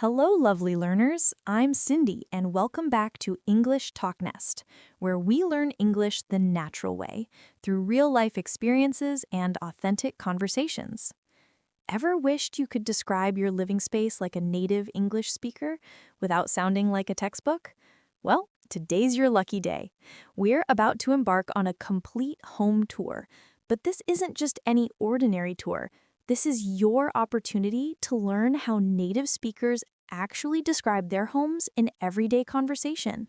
Hello, lovely learners. I'm Cindy, and welcome back to English TalkNest, where we learn English the natural way through real-life experiences and authentic conversations. Ever wished you could describe your living space like a native English speaker without sounding like a textbook? Well, today's your lucky day. We're about to embark on a complete home tour, but this isn't just any ordinary tour. This is your opportunity to learn how native speakers actually describe their homes in everyday conversation.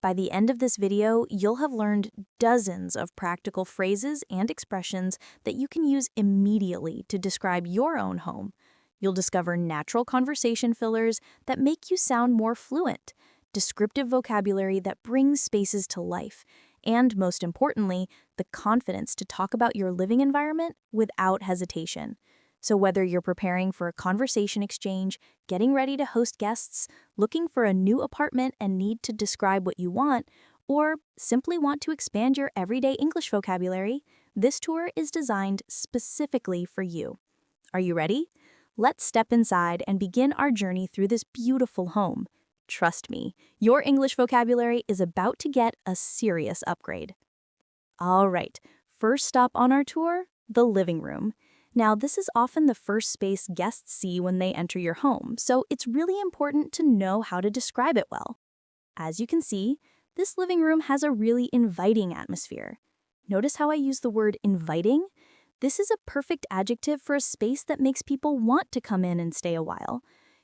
By the end of this video, you'll have learned dozens of practical phrases and expressions that you can use immediately to describe your own home. You'll discover natural conversation fillers that make you sound more fluent, descriptive vocabulary that brings spaces to life, and most importantly, the confidence to talk about your living environment without hesitation. So whether you're preparing for a conversation exchange, getting ready to host guests, looking for a new apartment and need to describe what you want, or simply want to expand your everyday English vocabulary, this tour is designed specifically for you. Are you ready? Let's step inside and begin our journey through this beautiful home. Trust me, your English vocabulary is about to get a serious upgrade. All right, first stop on our tour, the living room. Now, this is often the first space guests see when they enter your home, so it's really important to know how to describe it well. As you can see, this living room has a really inviting atmosphere. Notice how I use the word inviting? This is a perfect adjective for a space that makes people want to come in and stay a while.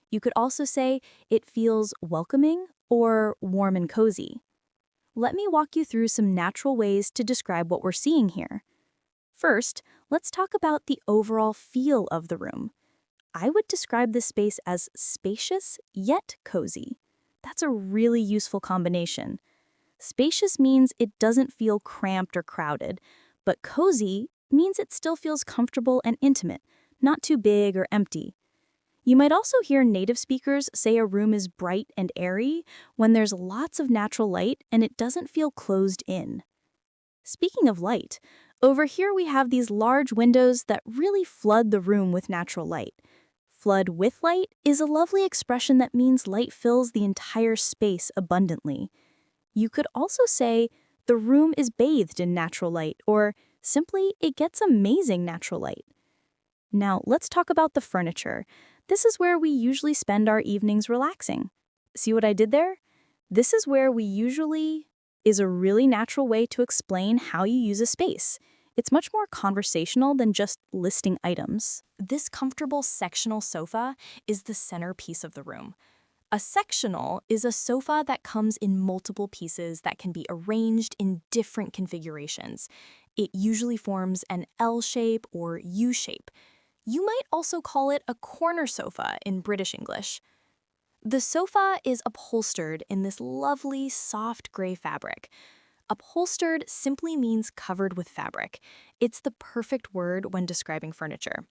You could also say it feels welcoming or warm and cozy. Let me walk you through some natural ways to describe what we're seeing here. First, let's talk about the overall feel of the room. I would describe this space as spacious yet cozy. That's a really useful combination. Spacious means it doesn't feel cramped or crowded, but cozy means it still feels comfortable and intimate, not too big or empty. You might also hear native speakers say a room is bright and airy when there's lots of natural light and it doesn't feel closed in. Speaking of light, over here we have these large windows that really flood the room with natural light. Flood with light is a lovely expression that means light fills the entire space abundantly. You could also say the room is bathed in natural light, or simply it gets amazing natural light. Now, let's talk about the furniture. This is where we usually spend our evenings relaxing. See what I did there? This is where we usually is a really natural way to explain how you use a space. It's much more conversational than just listing items. This comfortable sectional sofa is the centerpiece of the room. A sectional is a sofa that comes in multiple pieces that can be arranged in different configurations. It usually forms an L shape or U shape. You might also call it a corner sofa in British English. The sofa is upholstered in this lovely soft gray fabric. Upholstered simply means covered with fabric. It's the perfect word when describing furniture.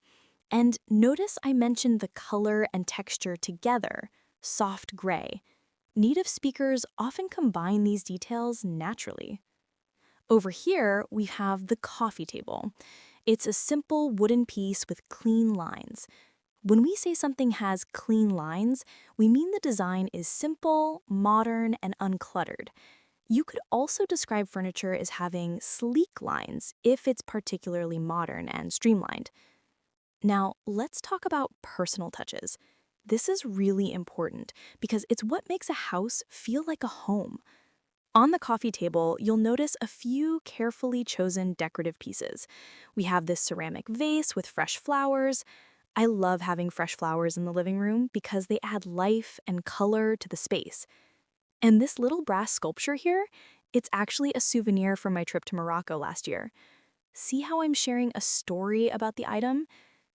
And notice I mentioned the color and texture together, soft gray. Native speakers often combine these details naturally. Over here, we have the coffee table. It's a simple wooden piece with clean lines. When we say something has clean lines, we mean the design is simple, modern, and uncluttered. You could also describe furniture as having sleek lines if it's particularly modern and streamlined. Now, let's talk about personal touches. This is really important because it's what makes a house feel like a home. On the coffee table, you'll notice a few carefully chosen decorative pieces. We have this ceramic vase with fresh flowers. I love having fresh flowers in the living room because they add life and color to the space. And this little brass sculpture here, it's actually a souvenir from my trip to Morocco last year. See how I'm sharing a story about the item?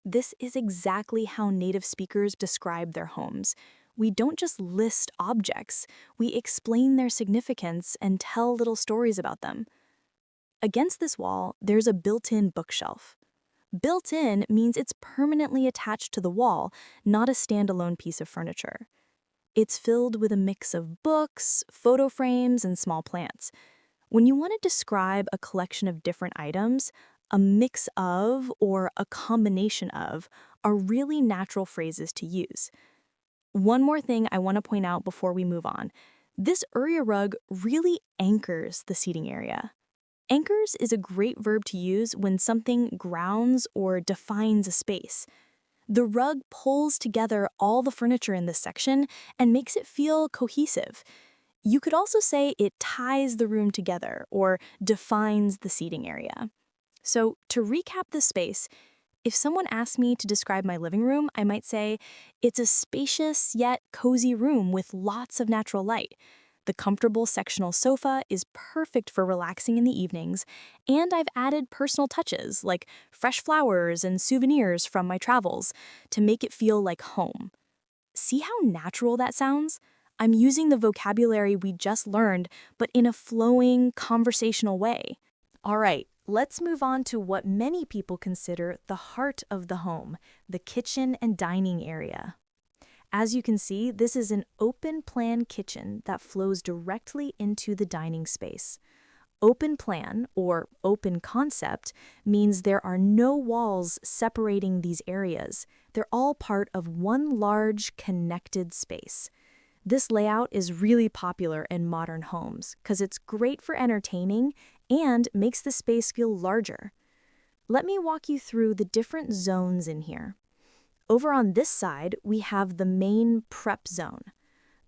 This is exactly how native speakers describe their homes. We don't just list objects, we explain their significance and tell little stories about them. Against this wall, there's a built-in bookshelf. Built-in means it's permanently attached to the wall, not a standalone piece of furniture. It's filled with a mix of books, photo frames, and small plants. When you want to describe a collection of different items, a mix of or a combination of are really natural phrases to use. One more thing I want to point out before we move on. This area rug really anchors the seating area. Anchors is a great verb to use when something grounds or defines a space. The rug pulls together all the furniture in this section and makes it feel cohesive. You could also say it ties the room together or defines the seating area. So, to recap this space, if someone asked me to describe my living room, I might say it's a spacious yet cozy room with lots of natural light. The comfortable sectional sofa is perfect for relaxing in the evenings, and I've added personal touches like fresh flowers and souvenirs from my travels to make it feel like home. See how natural that sounds? I'm using the vocabulary we just learned, but in a flowing, conversational way. All right, let's move on to what many people consider the heart of the home, the kitchen and dining area. As you can see, this is an open-plan kitchen that flows directly into the dining space. Open plan, or open concept, means there are no walls separating these areas. They're all part of one large, connected space. This layout is really popular in modern homes because it's great for entertaining and makes the space feel larger. Let me walk you through the different zones in here. Over on this side, we have the main prep zone.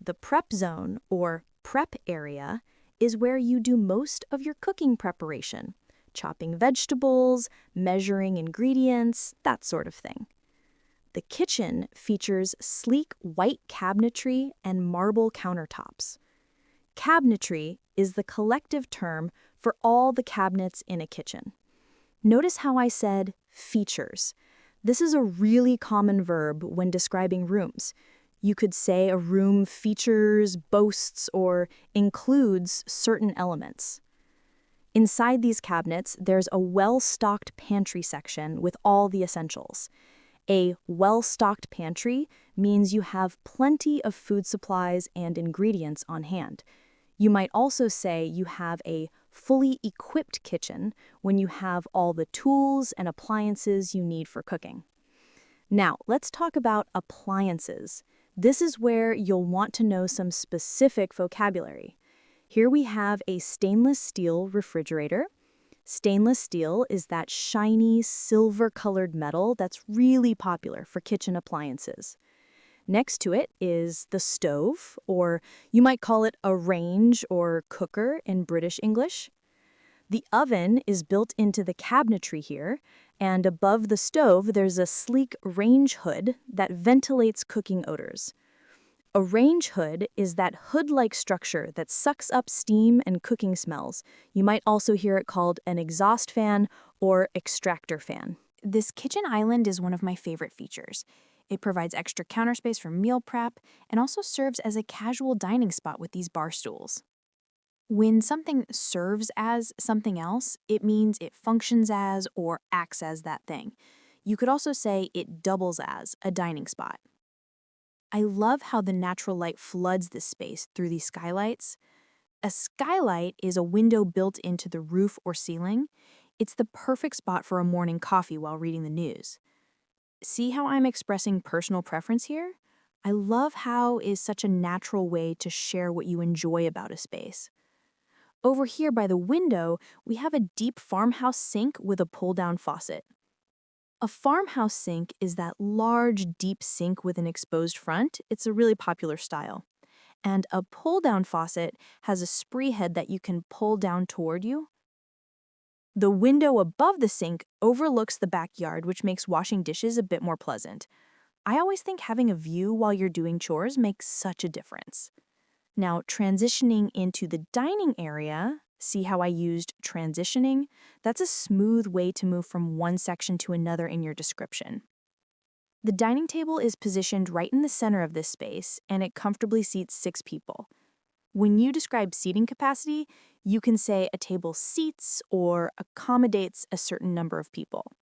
The prep zone, or prep area, is where you do most of your cooking preparation, chopping vegetables, measuring ingredients, that sort of thing. The kitchen features sleek white cabinetry and marble countertops. Cabinetry is the collective term for all the cabinets in a kitchen. Notice how I said features. This is a really common verb when describing rooms. You could say a room features, boasts, or includes certain elements. Inside these cabinets, there's a well-stocked pantry section with all the essentials. A well-stocked pantry means you have plenty of food supplies and ingredients on hand. You might also say you have a fully equipped kitchen when you have all the tools and appliances you need for cooking. Now, let's talk about appliances. This is where you'll want to know some specific vocabulary. Here we have a stainless steel refrigerator. Stainless steel is that shiny, silver-colored metal that's really popular for kitchen appliances. Next to it is the stove, or you might call it a range or cooker in British English. The oven is built into the cabinetry here, and above the stove there's a sleek range hood that ventilates cooking odors. A range hood is that hood-like structure that sucks up steam and cooking smells. You might also hear it called an exhaust fan or extractor fan. This kitchen island is one of my favorite features. It provides extra counter space for meal prep and also serves as a casual dining spot with these bar stools. When something serves as something else, it means it functions as or acts as that thing. You could also say it doubles as a dining spot. I love how the natural light floods this space through these skylights. A skylight is a window built into the roof or ceiling. It's the perfect spot for a morning coffee while reading the news. See how I'm expressing personal preference here? I love how is such a natural way to share what you enjoy about a space. Over here by the window, we have a deep farmhouse sink with a pull-down faucet. A farmhouse sink is that large, deep sink with an exposed front. It's a really popular style. And a pull-down faucet has a spree head that you can pull down toward you. The window above the sink overlooks the backyard, which makes washing dishes a bit more pleasant. I always think having a view while you're doing chores makes such a difference. Now, transitioning into the dining area, see how I used transitioning? That's a smooth way to move from one section to another in your description. The dining table is positioned right in the center of this space, and it comfortably seats 6 people. When you describe seating capacity, you can say a table seats or accommodates a certain number of people.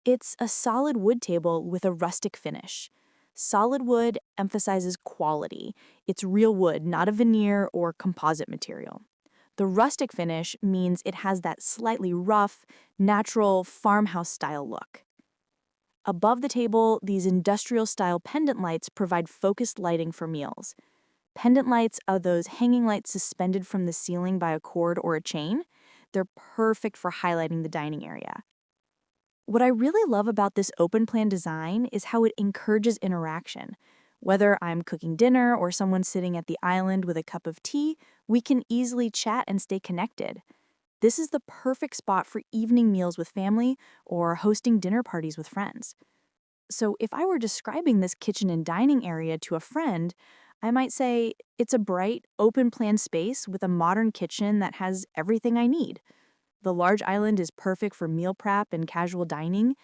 It's a solid wood table with a rustic finish. Solid wood emphasizes quality. It's real wood, not a veneer or composite material. The rustic finish means it has that slightly rough, natural farmhouse-style look. Above the table, these industrial-style pendant lights provide focused lighting for meals. Pendant lights are those hanging lights suspended from the ceiling by a cord or a chain. They're perfect for highlighting the dining area. What I really love about this open plan design is how it encourages interaction. Whether I'm cooking dinner or someone's sitting at the island with a cup of tea, we can easily chat and stay connected. This is the perfect spot for evening meals with family or hosting dinner parties with friends. So if I were describing this kitchen and dining area to a friend, I might say it's a bright, open-plan space with a modern kitchen that has everything I need. The large island is perfect for meal prep and casual dining,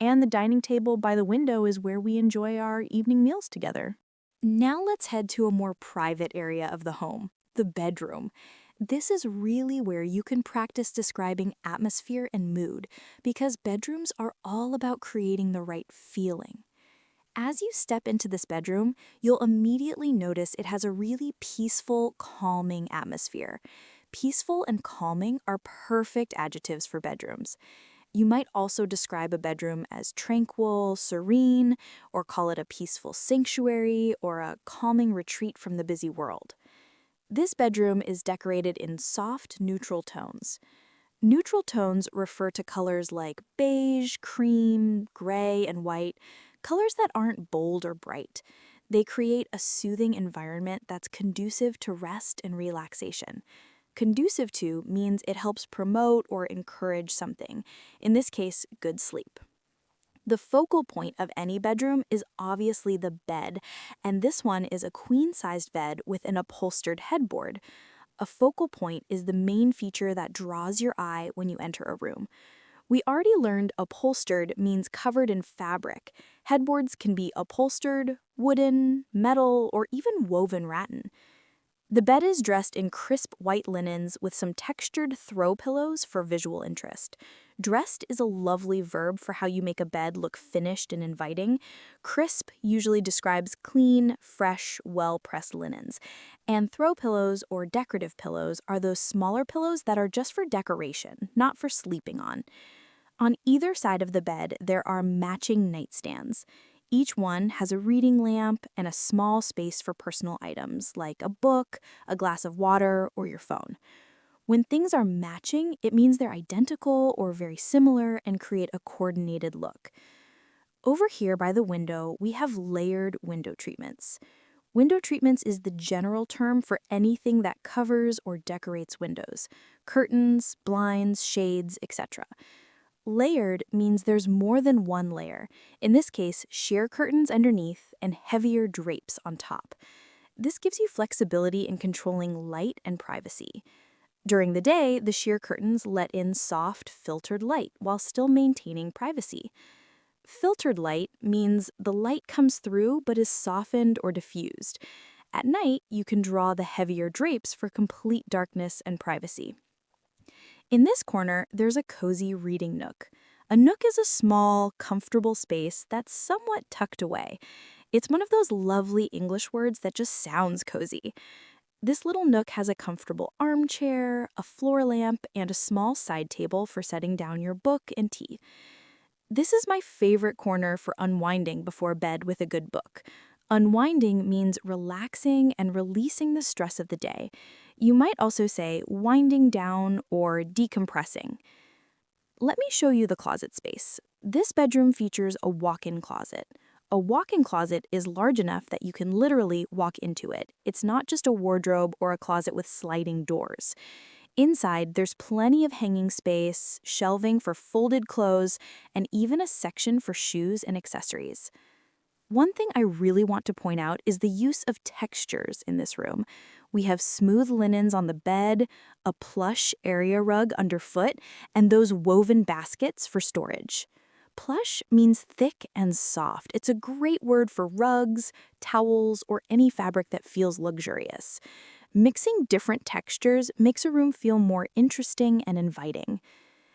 and the dining table by the window is where we enjoy our evening meals together. Now let's head to a more private area of the home, the bedroom. This is really where you can practice describing atmosphere and mood, because bedrooms are all about creating the right feeling. As you step into this bedroom, you'll immediately notice it has a really peaceful, calming atmosphere. Peaceful and calming are perfect adjectives for bedrooms. You might also describe a bedroom as tranquil, serene, or call it a peaceful sanctuary or a calming retreat from the busy world. This bedroom is decorated in soft, neutral tones. Neutral tones refer to colors like beige, cream, gray, and white, colors that aren't bold or bright. They create a soothing environment that's conducive to rest and relaxation. Conducive to means it helps promote or encourage something, in this case, good sleep. The focal point of any bedroom is obviously the bed, and this one is a queen-sized bed with an upholstered headboard. A focal point is the main feature that draws your eye when you enter a room. We already learned upholstered means covered in fabric. Headboards can be upholstered, wooden, metal, or even woven rattan. The bed is dressed in crisp white linens with some textured throw pillows for visual interest. Dressed is a lovely verb for how you make a bed look finished and inviting. Crisp usually describes clean, fresh, well-pressed linens. And throw pillows or decorative pillows are those smaller pillows that are just for decoration, not for sleeping on. On either side of the bed, there are matching nightstands. Each one has a reading lamp and a small space for personal items like a book, a glass of water, or your phone. When things are matching, it means they're identical or very similar and create a coordinated look. Over here by the window, we have layered window treatments. Window treatments is the general term for anything that covers or decorates windows: curtains, blinds, shades, etc. Layered means there's more than one layer, in this case, sheer curtains underneath and heavier drapes on top. This gives you flexibility in controlling light and privacy. During the day, the sheer curtains let in soft, filtered light while still maintaining privacy. Filtered light means the light comes through but is softened or diffused. At night, you can draw the heavier drapes for complete darkness and privacy. In this corner, there's a cozy reading nook. A nook is a small, comfortable space that's somewhat tucked away. It's one of those lovely English words that just sounds cozy. This little nook has a comfortable armchair, a floor lamp, and a small side table for setting down your book and tea. This is my favorite corner for unwinding before bed with a good book. Unwinding means relaxing and releasing the stress of the day. You might also say winding down or decompressing. Let me show you the closet space. This bedroom features a walk-in closet. A walk-in closet is large enough that you can literally walk into it. It's not just a wardrobe or a closet with sliding doors. Inside, there's plenty of hanging space, shelving for folded clothes, and even a section for shoes and accessories. One thing I really want to point out is the use of textures in this room. We have smooth linens on the bed, a plush area rug underfoot, and those woven baskets for storage. Plush means thick and soft. It's a great word for rugs, towels, or any fabric that feels luxurious. Mixing different textures makes a room feel more interesting and inviting.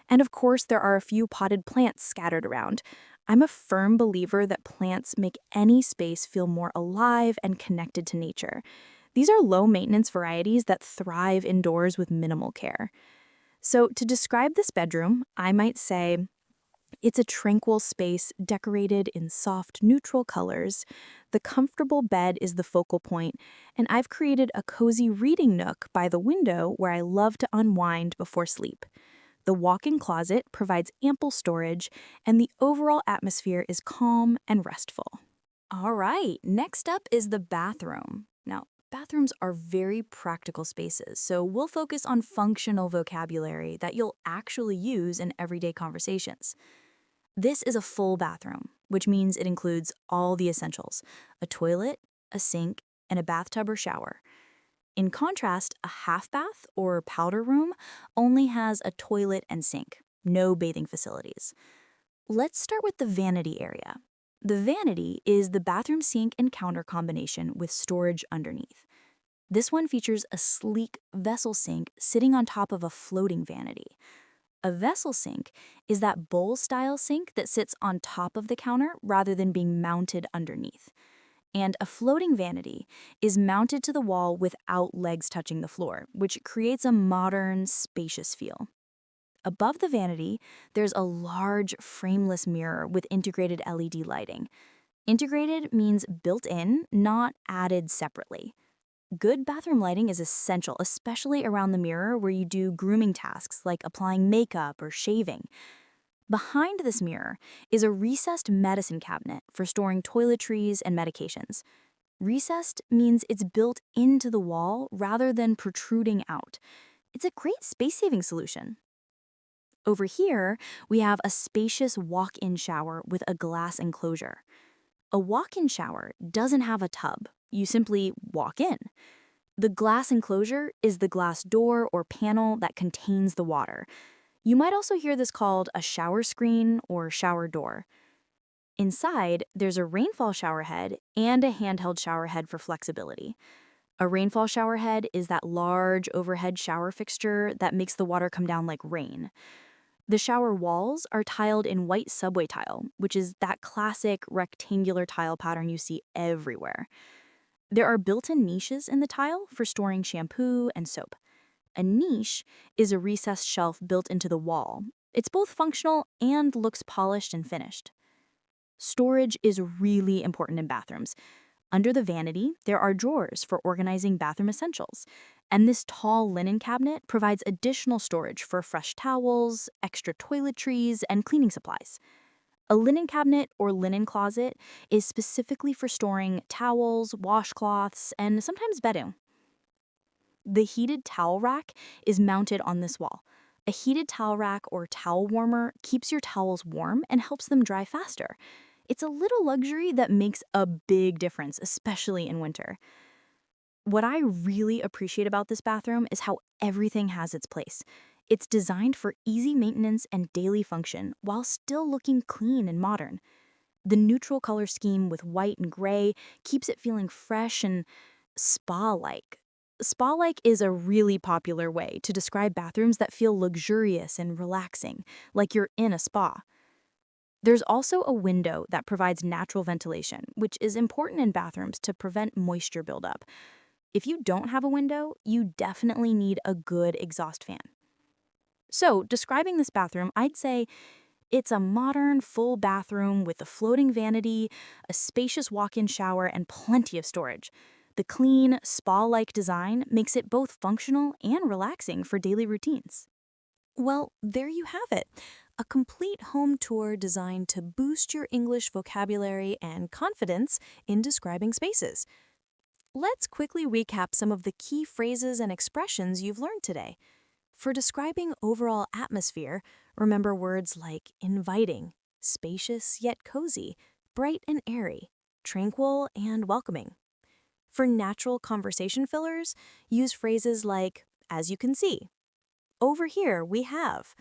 And of course, there are a few potted plants scattered around. I'm a firm believer that plants make any space feel more alive and connected to nature. These are low-maintenance varieties that thrive indoors with minimal care. So to describe this bedroom, I might say It's a tranquil space decorated in soft, neutral colors. The comfortable bed is the focal point, and I've created a cozy reading nook by the window where I love to unwind before sleep. The walk-in closet provides ample storage, and the overall atmosphere is calm and restful. All right, next up is the bathroom. Now, bathrooms are very practical spaces, so we'll focus on functional vocabulary that you'll actually use in everyday conversations. This is a full bathroom, which means it includes all the essentials: a toilet, a sink, and a bathtub or shower. In contrast, a half bath or powder room only has a toilet and sink, no bathing facilities. Let's start with the vanity area. The vanity is the bathroom sink and counter combination with storage underneath. This one features a sleek vessel sink sitting on top of a floating vanity. A vessel sink is that bowl-style sink that sits on top of the counter rather than being mounted underneath. And a floating vanity is mounted to the wall without legs touching the floor, which creates a modern, spacious feel. Above the vanity, there's a large frameless mirror with integrated LED lighting. Integrated means built in, not added separately. Good bathroom lighting is essential, especially around the mirror where you do grooming tasks like applying makeup or shaving. Behind this mirror is a recessed medicine cabinet for storing toiletries and medications. Recessed means it's built into the wall rather than protruding out. It's a great space-saving solution. Over here, we have a spacious walk-in shower with a glass enclosure. A walk-in shower doesn't have a tub. You simply walk in. The glass enclosure is the glass door or panel that contains the water. You might also hear this called a shower screen or shower door. Inside, there's a rainfall shower head and a handheld shower head for flexibility. A rainfall shower head is that large overhead shower fixture that makes the water come down like rain. The shower walls are tiled in white subway tile, which is that classic rectangular tile pattern you see everywhere. There are built-in niches in the tile for storing shampoo and soap. A niche is a recessed shelf built into the wall. It's both functional and looks polished and finished. Storage is really important in bathrooms. Under the vanity, there are drawers for organizing bathroom essentials, and this tall linen cabinet provides additional storage for fresh towels, extra toiletries, and cleaning supplies. A linen cabinet or linen closet is specifically for storing towels, washcloths, and sometimes bedding. The heated towel rack is mounted on this wall. A heated towel rack or towel warmer keeps your towels warm and helps them dry faster. It's a little luxury that makes a big difference, especially in winter. What I really appreciate about this bathroom is how everything has its place. It's designed for easy maintenance and daily function while still looking clean and modern. The neutral color scheme with white and gray keeps it feeling fresh and spa-like. Spa-like is a really popular way to describe bathrooms that feel luxurious and relaxing, like you're in a spa. There's also a window that provides natural ventilation, which is important in bathrooms to prevent moisture buildup. If you don't have a window, you definitely need a good exhaust fan. So, describing this bathroom, I'd say it's a modern, full bathroom with a floating vanity, a spacious walk-in shower, and plenty of storage. The clean, spa-like design makes it both functional and relaxing for daily routines. Well, there you have it. A complete home tour designed to boost your English vocabulary and confidence in describing spaces. Let's quickly recap some of the key phrases and expressions you've learned today. For describing overall atmosphere, remember words like inviting, spacious yet cozy, bright and airy, tranquil and welcoming. For natural conversation fillers, use phrases like, as you can see. Over here we have.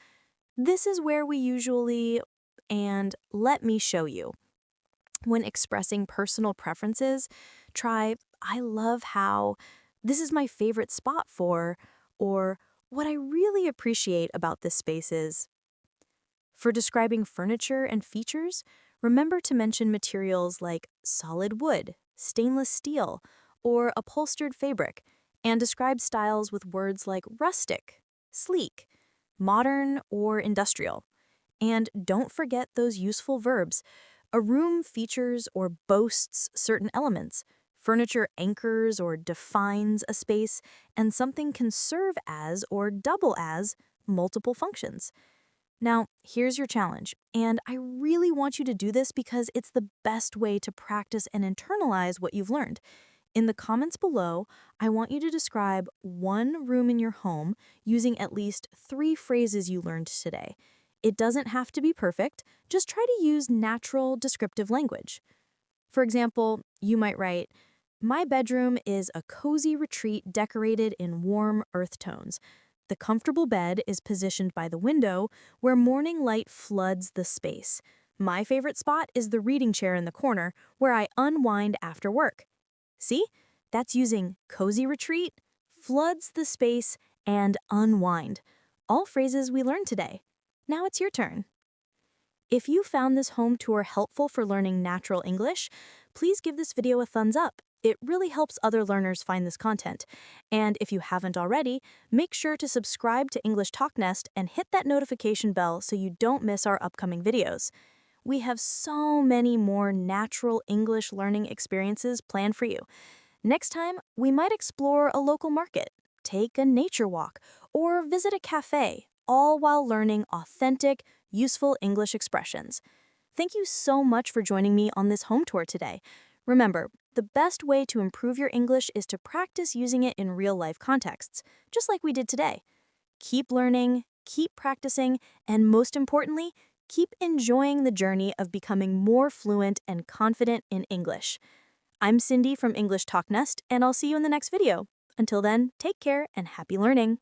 This is where we usually, and let me show you. When expressing personal preferences, try, I love how, this is my favorite spot for, or what I really appreciate about this space is. For describing furniture and features, remember to mention materials like solid wood, stainless steel, or upholstered fabric, and describe styles with words like rustic, sleek, modern, or industrial. And don't forget those useful verbs. A room features or boasts certain elements. Furniture anchors or defines a space, and something can serve as or double as multiple functions. Now, here's your challenge, and I really want you to do this because it's the best way to practice and internalize what you've learned. In the comments below, I want you to describe one room in your home using at least 3 phrases you learned today. It doesn't have to be perfect, just try to use natural, descriptive language. For example, you might write, "My bedroom is a cozy retreat decorated in warm earth tones. The comfortable bed is positioned by the window where morning light floods the space. My favorite spot is the reading chair in the corner where I unwind after work." See? That's using cozy retreat, floods the space, and unwind. All phrases we learned today. Now it's your turn. If you found this home tour helpful for learning natural English, please give this video a thumbs up. It really helps other learners find this content. And if you haven't already, make sure to subscribe to English TalkNest and hit that notification bell so you don't miss our upcoming videos. We have so many more natural English learning experiences planned for you. Next time, we might explore a local market, take a nature walk, or visit a cafe, all while learning authentic, useful English expressions. Thank you so much for joining me on this home tour today. Remember, the best way to improve your English is to practice using it in real-life contexts, just like we did today. Keep learning, keep practicing, and most importantly, keep enjoying the journey of becoming more fluent and confident in English. I'm Cindy from English TalkNest, and I'll see you in the next video. Until then, take care and happy learning.